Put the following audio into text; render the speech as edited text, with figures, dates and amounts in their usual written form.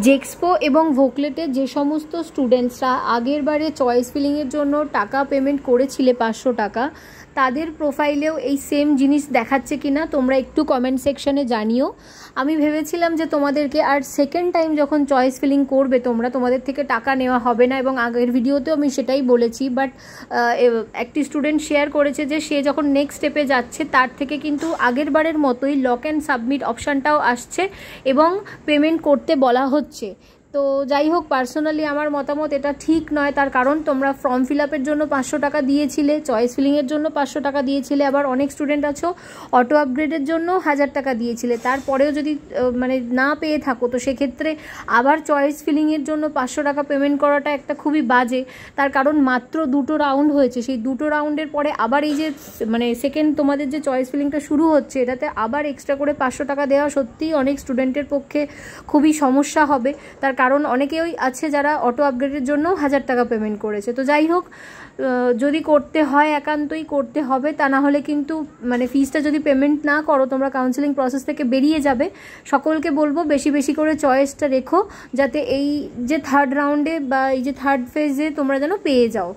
জেক্সপো এবং ভোকলেটে যে সমস্ত স্টুডেন্টসরা আগের বারে চয়েস ফিলিংয়ের জন্য টাকা পেমেন্ট করেছিলে 500 টাকা, তাদের প্রোফাইলেও এই সেম জিনিস দেখাচ্ছে কিনা তোমরা একটু কমেন্ট সেকশনে জানিও। আমি ভেবেছিলাম যে তোমাদেরকে আর সেকেন্ড টাইম যখন চয়েস ফিলিং করবে তোমাদের থেকে টাকা নেওয়া হবে না, এবং আগের ভিডিওতেও আমি সেটাই বলেছি। বাট একটি স্টুডেন্ট শেয়ার করেছে যে সে যখন নেক্সট স্টেপে যাচ্ছে তার থেকে কিন্তু আগের বারের মতোই লক অ্যান্ড সাবমিট অপশানটাও আসছে এবং পেমেন্ট করতে বলা হচ্ছে। তো যাই হোক, পার্সোনালি আমার মতামত এটা ঠিক নয়। তার কারণ তোমরা ফর্ম ফিল আপের জন্য 500 টাকা দিয়েছিলে, চয়েস ফিলিংয়ের জন্য 500 টাকা দিয়েছিলে, আবার অনেক স্টুডেন্ট আছো অটো আপগ্রেডের জন্য 1000 টাকা দিয়েছিলে। তারপরেও যদি মানে না পেয়ে থাকো, তো সেক্ষেত্রে আবার চয়েস ফিলিংয়ের জন্য 500 টাকা পেমেন্ট করাটা একটা খুবই বাজে। তার কারণ মাত্র 2টো রাউন্ড হয়েছে, সেই 2টো রাউন্ডের পরে আবার এই যে মানে সেকেন্ড তোমাদের যে চয়েস ফিলিংটা শুরু হচ্ছে, এটাতে আবার এক্সট্রা করে 500 টাকা দেওয়া সত্যিই অনেক স্টুডেন্টের পক্ষে খুবই সমস্যা হবে। তার কারণ অনেকেই আছে যারা অটো আপগ্রেডের জন্য 1000 টাকা পেমেন্ট করেছে। তো যাই হোক, যদি করতে হয় একান্তই করতে হবে, তা না হলে কিন্তু মানে ফিসটা যদি পেমেন্ট না করো তোমরা কাউন্সেলিং প্রসেস থেকে বেরিয়ে যাবে। সকলকে বলবো বেশি বেশি করে চয়েসটা রেখো, যাতে এই যে থার্ড রাউন্ডে বা এই যে থার্ড ফেজে তোমরা যেন পেয়ে যাও।